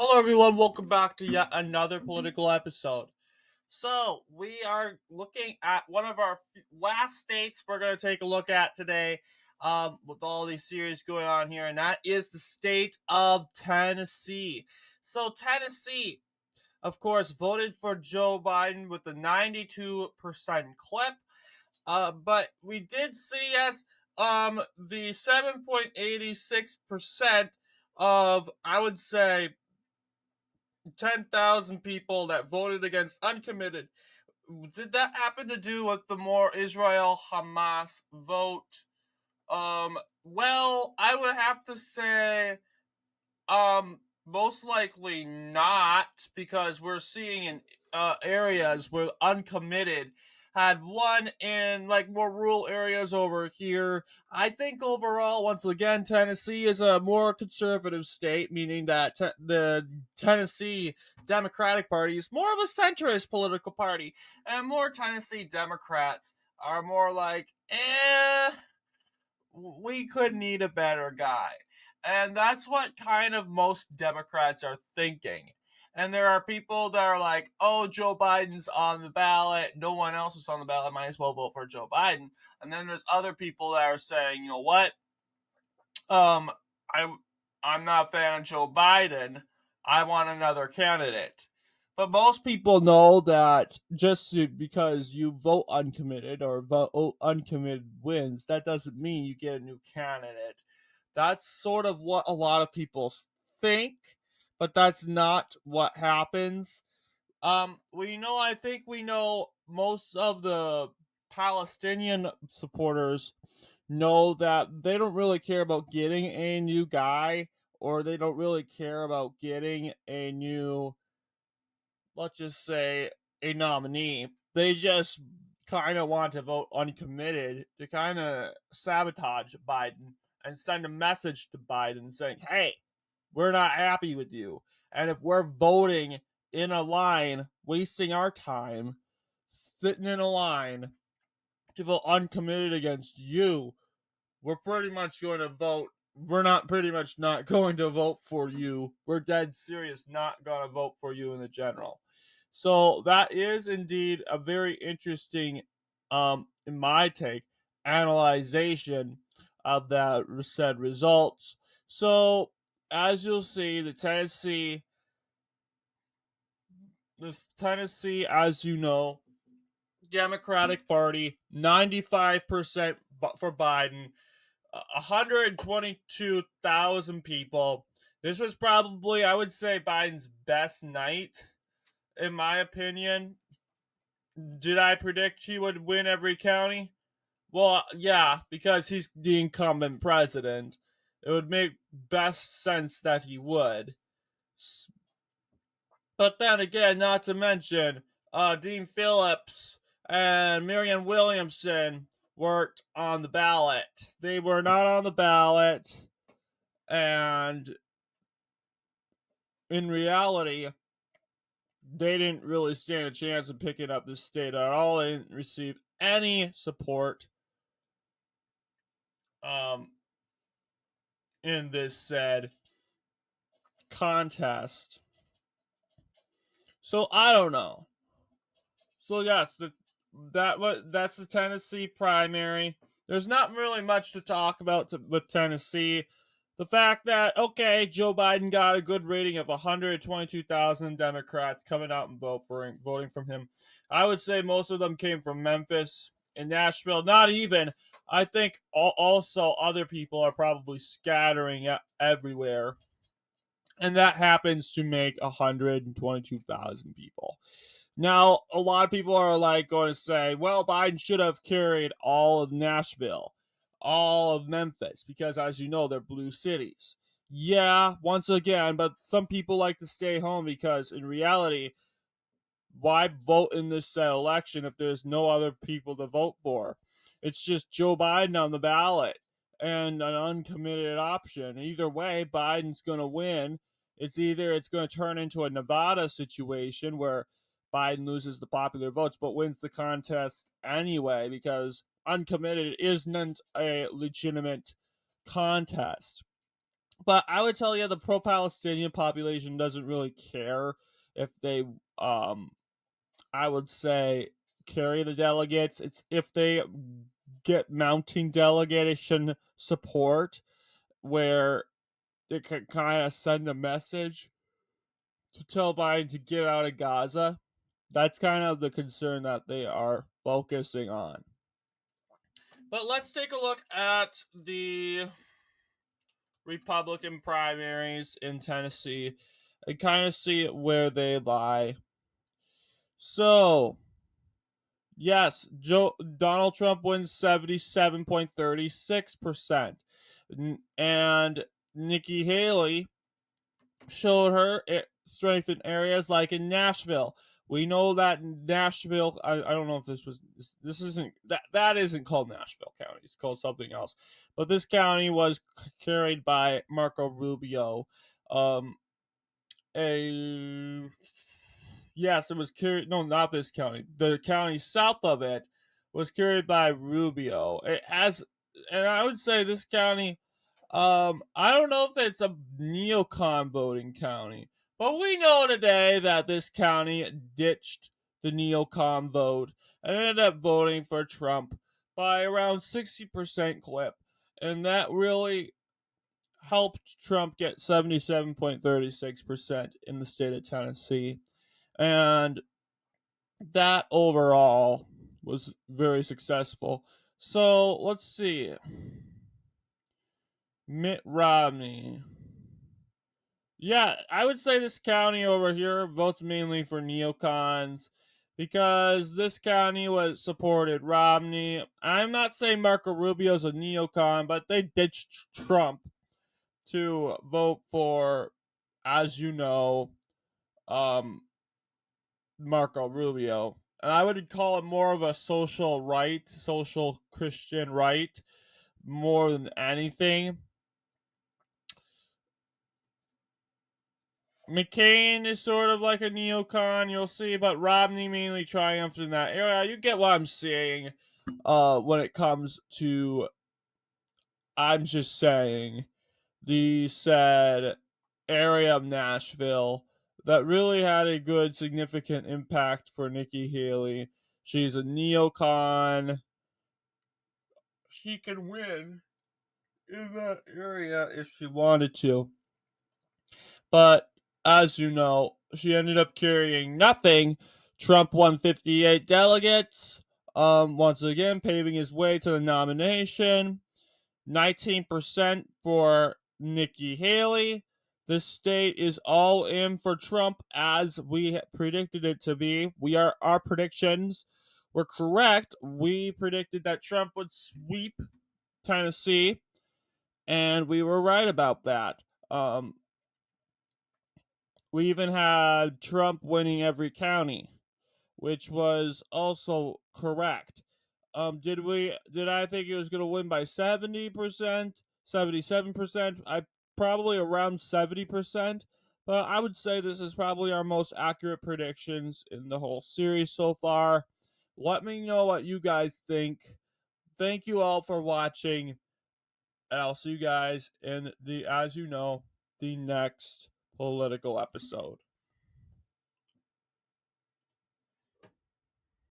Hello, everyone. Welcome back to yet another political episode. So, we are looking at one of our last states we're going to take a look at today with all these series going on here, and that is the state of Tennessee. So, Tennessee, of course, voted for Joe Biden with a 92% clip, but we did see as the 7.86% of, I would say, 10,000 people that voted against uncommitted. Did that happen to do with the more Israel Hamas vote? Well, I would have to say, most likely not, because we're seeing in areas where uncommitted had won in like more rural areas over here. I think overall, once again, Tennessee is a more conservative state, meaning that the Tennessee Democratic Party is more of a centrist political party, and more Tennessee Democrats are more like, we could need a better guy. And that's what kind of most Democrats are thinking. And there are people that are like, oh, Joe Biden's on the ballot. No one else is on the ballot. Might as well vote for Joe Biden. And then there's other people that are saying, you know what? Um, I I'm not a fan of Joe Biden. I want another candidate. But most people know that just because you vote uncommitted or vote uncommitted wins, that doesn't mean you get a new candidate. That's sort of what a lot of people think, but that's not what happens. I think we know most of the Palestinian supporters know that they don't really care about getting a new guy, or they don't really care about getting a new, let's just say, a nominee. They just kind of want to vote uncommitted to kind of sabotage Biden and send a message to Biden saying, hey, we're not happy with you. And if we're voting in a line, wasting our time, sitting in a line to vote uncommitted against you, we're pretty much going to vote. We're not pretty much not going to vote for you. We're dead serious not going to vote for you in the general. So that is indeed a very interesting, in my take, analyzation of that said results. So as you'll see, this Tennessee, as you know, Democratic Party, 95% for Biden, 122,000 people. This was probably, I would say, Biden's best night, in my opinion. Did I predict he would win every county? Well, yeah, because he's the incumbent president. It would make best sense that he would. But then again, not to mention, Dean Phillips and Marianne Williamson weren't on the ballot. They were not on the ballot, and in reality, they didn't really stand a chance of picking up this state at all. They didn't receive any support um, in this said contest. So I don't know. So yes, that's the Tennessee primary. There's not really much to talk about with Tennessee. The fact that, okay, Joe Biden got a good rating of 122,000 Democrats coming out and voting from him. I would say most of them came from Memphis and Nashville. Not even. I think also other people are probably scattering everywhere, and that happens to make 122,000 people. Now, a lot of people are like going to say, well, Biden should have carried all of Nashville, all of Memphis, because as you know, they're blue cities. Yeah, once again, but some people like to stay home because in reality, why vote in this election if there's no other people to vote for? It's just Joe Biden on the ballot and an uncommitted option. Either way, Biden's going to win. It's going to turn into a Nevada situation where Biden loses the popular votes but wins the contest anyway because uncommitted isn't a legitimate contest. But I would tell you the pro-Palestinian population doesn't really care if they, I would say, carry the delegates. It's if they get mounting delegation support where it can kind of send a message to tell Biden to get out of Gaza. That's kind of the concern that they are focusing on. But let's take a look at the Republican primaries in Tennessee and kind of see where they lie. So, yes, Donald Trump wins 77.36%. And Nikki Haley showed her strength in areas like in Nashville. We know that Nashville. I don't know if this isn't that isn't called Nashville County. It's called something else. But this county was carried by Marco Rubio. Um, a Yes, it was carried. No, not this county. The county south of it was carried by Rubio. It has, and I would say this county. I don't know if it's a neocon voting county, but we know today that this county ditched the neocon vote and ended up voting for Trump by around 60% clip, and that really helped Trump get 77.36% in the state of Tennessee. And that overall was very successful. So let's see. Mitt Romney. Yeah, I would say this county over here votes mainly for neocons because this county was supported Romney. I'm not saying Marco Rubio's a neocon, but they ditched Trump to vote for, as you know, um, Marco Rubio. And I would call it more of a social right, social Christian right, more than anything. McCain is sort of like a neocon, you'll see, but Romney mainly triumphed in that area. You get what I'm saying when it comes to, I'm just saying, the said area of Nashville that really had a good, significant impact for Nikki Haley. She's a neocon. She can win in that area if she wanted to. But as you know, she ended up carrying nothing. Trump won 58 delegates, once again paving his way to the nomination. 19% for Nikki Haley. This state is all in for Trump as we predicted it to be. Our predictions were correct. We predicted that Trump would sweep Tennessee, and we were right about that. We even had Trump winning every county, which was also correct. Did I think he was going to win by 70%, 77%? I probably around 70%, but I would say this is probably our most accurate predictions in the whole series so far. Let me know what you guys think. Thank you all for watching, and I'll see you guys in the, as you know, the next political episode.